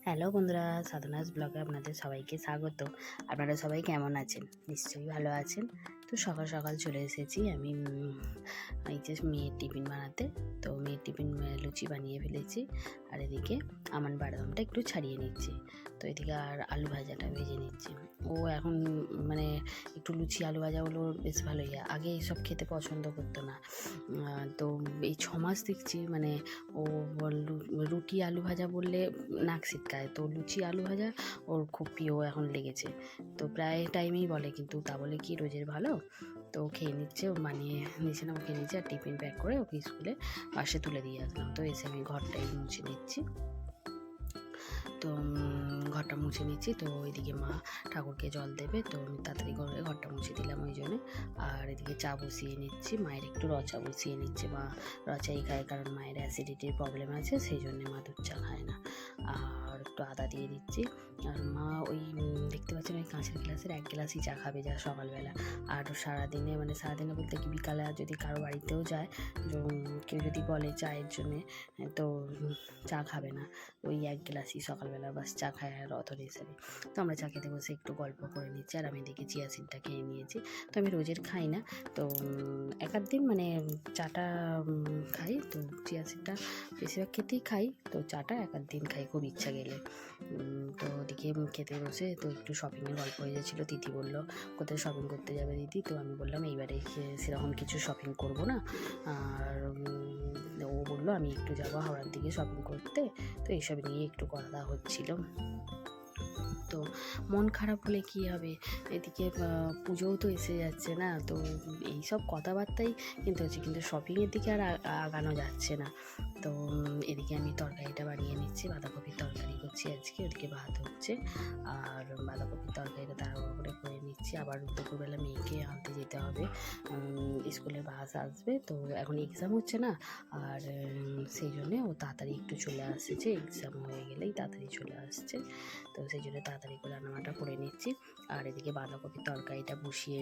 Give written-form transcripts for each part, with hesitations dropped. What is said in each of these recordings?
Hello বন্ধুরা, সাধনাস ব্লগে আপনাদের সবাইকে স্বাগত। আপনারা সবাই কেমন আছেন? নিশ্চয়ই ভালো আছেন। তো সকাল সকাল চলে এসেছি আমি এই যে মেয়ের টিফিন বানাতে। তো মেয়ের টিফিন লুচি বানিয়ে ফেলেছি, আর এদিকে আমন্ড বাদামটা একটু ছাড়িয়ে নিচ্ছি। তো এদিকে আর আলু ভাজাটা ভেজে নিচ্ছি। ও এখন মানে একটু লুচি আলু ভাজাগুলো বেশ ভালোই, আগে এইসব খেতে পছন্দ করতো না। তো এই 6 মাস দেখছি মানে ও রুটি আলু ভাজা বললে নাক ছিটকায়। তো লুচি আলু ভাজা ওর খুব প্রিয় এখন লেগেছে। তো প্রায় টাইমেই বলে, কিন্তু তা বলে কি রোজের ভালো? তো খেয়ে নিচ্ছে, ও বানিয়ে নিচ্ছে না, ও খেয়ে নিচ্ছে। আর টিফিন প্যাক করে ওকে স্কুলে বাসে তুলে দিয়ে আসলাম। তো এসে আমি ঘরটাই মুছে নিচ্ছি। তো ঘরটা মুছে নিচ্ছি। তো ওইদিকে মা ঠাকুরকে জল দেবে, তো আমি তাড়াতাড়ি করে ঘরটা মুছে দিলাম ওই জন্য। আর এদিকে চা বসিয়ে নিচ্ছি, মায়ের একটু রচা বসিয়ে নিচ্ছে। মা রচাই খায়, কারণ মায়ের অ্যাসিডিটির প্রবলেম আছে, সেই জন্যে মা দুধ চা খায় না। আর একটু আদা দিয়ে দিচ্ছি। আর মা ওই দেখতে পাচ্ছেন ওই কাঁচের গ্লাসের 1 গ্লাসই চা খাবে, যা সকালবেলা। আর সারাদিনে মানে সারাদিনে বলতে কি বিকালে যদি কারো বাড়িতেও যায়, কেউ যদি বলে চায়ের জন্যে, তো চা খাবে না, ওই 1 গ্লাসই সকালবেলা বাস চা খায় আর অথর হিসেবে। তো আমরা চা খেতে বসে একটু গল্প করে নিচ্ছি। আর আমি দেখি চিয়া সিডটা খেয়ে নিয়েছি। তো আমি রোজের খাই না, তো এক আধ দিন মানে চাটা খাই। তো চিয়া সিডটা বেশিরভাগ খেতেই খাই, তো চাটা এক আধ দিন খাই খুব ইচ্ছা গেলে। তো ওদিকে খেতে বসে তো একটু শপিংয়ের গল্প হয়ে যাচ্ছিলো। দিদি বললো কোথায় শপিং করতে যাবে দিদি? তো আমি বললাম এইবারে সেরকম কিছু শপিং করব না। আর ও বললো আমি একটু যাবো হাওড়ার দিকে শপিং করতে। তো এইসব নিয়ে একটু কথা হচ্ছিল। তো মন খারাপ হলে কী হবে, এদিকে পুজোও তো এসে যাচ্ছে না, তো এইসব কথাবার্তাই কিন্তু হচ্ছে, কিন্তু শপিংয়ের দিকে আর আগানো যাচ্ছে না। তো এদিকে আমি তরকারিটা বানিয়ে নিচ্ছি, বাঁধাকপির তরকারি করছি আজকে। ওদিকে ভাত হচ্ছে, আর বাঁধাকপির তরকারিটা তাড়াহুড়ো করে নিচ্ছি। আবার দুপুরবেলা মেয়েকে আনতে যেতে হবে, স্কুলে বাস আসবে। তো এখন এক্সাম হচ্ছে না, আর সেই জন্যে ও তাড়াতাড়ি একটু চলে আসছে, এক্সাম হয়ে গেলেই তাড়াতাড়ি চলে আসছে। তো সেই জন্য তাড়াতাড়ি করে রান্নাবান্না করে নিচ্ছি। আর এদিকে বাঁধাকপির তরকারিটা বসিয়ে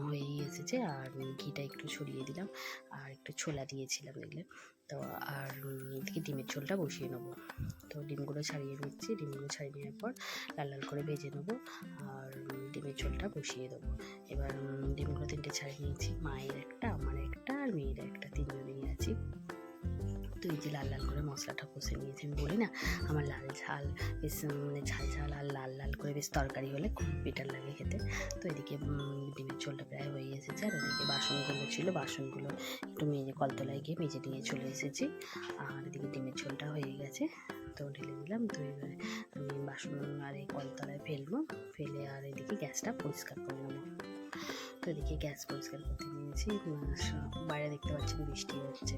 হয়েই এসেছে, আর ঘিটা একটু ছড়িয়ে দিলাম, আর একটু ছোলা দিয়েছিলাম দেখলে। তো আর এদিকে ডিমের ঝোলটা বসিয়ে নেবো। তো ডিমগুলো ছাড়িয়ে নিচ্ছি, ডিমগুলো ছাড়িয়ে নেওয়ার পর লাল লাল করে ভেজে নেবো, আর ডিমের ঝোলটা বসিয়ে দেবো। এবার ডিমগুলো 3টে ছাড়িয়ে নিয়েছি, মায়ের একটা, আমার একটা, আর মেয়ের একটা, 3জনেই আছি। তো এই যে লাল লাল করে মশলাটা কষে নিয়েছি। আমি বলি না আমার লাল ঝাল বেশ মানে ঝাল ঝাল আর লাল লাল করে বেশ তরকারি হলে খুব বেটার লাগে খেতে। তো এদিকে ডিমের ঝোলটা প্রায় হয়ে এসেছে। আর ওদিকে বাসনগুলো ছিল, বাসনগুলো একটু মেজে কলতলায় গিয়ে মেজে নিয়ে চলে এসেছি। আর এদিকে ডিমের ঝোলটা হয়ে গেছে, তো ঢেলে দিলাম। তো এবারে আমি বাসন আর এই কলতলায় ফেলবো, ফেলে আর এদিকে গ্যাসটা পরিষ্কার করে নেবো। তো এদিকে গ্যাস পরিষ্কার করতে নিয়েছি। বাইরে দেখতে পাচ্ছেন বৃষ্টি হচ্ছে।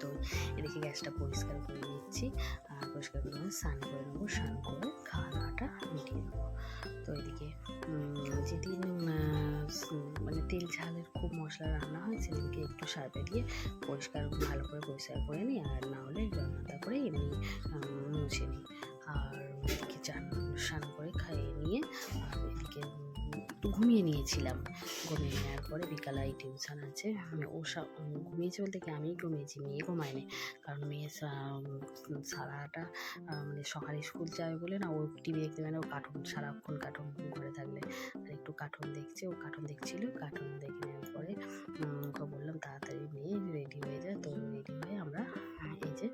তো এদিকে গ্যাসটা পরিষ্কার করে নিচ্ছি, আর পরিষ্কার করে স্নান করে নেবো, স্নান করে খাওয়া দাওয়াটা মিটিয়ে নেবো। তো এদিকে যেদিন মানে তেল ঝালের খুব মশলা রান্না হয়, সেদিনকে একটু সার্ফে দিয়ে ভালো করে পরিষ্কার করে নিই, আর না হলে রান্নাটা করে এমনি মুছে নিই। আর এদিকে স্নান করে খাইয়ে নিয়ে, আর এদিকে একটু ঘুমিয়ে নিয়েছিলাম। ঘুমিয়ে নেওয়ার পরে বিকালে টিউশন আছে, ও ঘুমিয়েছে বলতে কি আমি ঘুমিয়েছি, মেয়ে ঘুমায়নি। কারণ মেয়ে সারাটা মানে সকালে স্কুল যাবে বলে না, ও টিভি দেখতে পারে না, ও সারাক্ষণ কার্টুন ঘরে থাকলে। আর একটু কার্টুন দেখছে, ও কার্টুন দেখছিল। কার্টুন দেখে নেওয়ার পরে ওকে বললাম তাড়াতাড়ি মেয়ে রেডি হয়ে যায়। তো রেডি হয়ে আমরা এই যে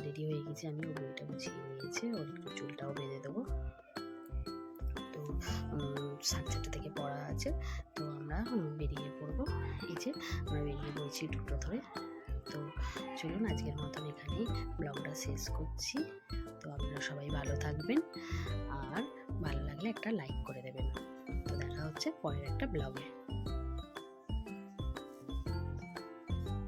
রেডি হয়ে গেছি, আমি ও বইটা গুছিয়ে নিয়েছি, ওর একটু চুলটাও বেঁধে দেবো। তো 4:30 থেকে পড়া আছে, তো আমরা বেরিয়ে পড়বো। এই যে আমরা বেরিয়ে পড়ছি টোটো ধরে। তো চলুন আজকের মতন এখানেই ব্লগটা শেষ করছি। তো আপনারা সবাই ভালো থাকবেন, আর ভালো লাগলে একটা লাইক করে দেবেন। তো দেখা হচ্ছে পরের একটা ব্লগে।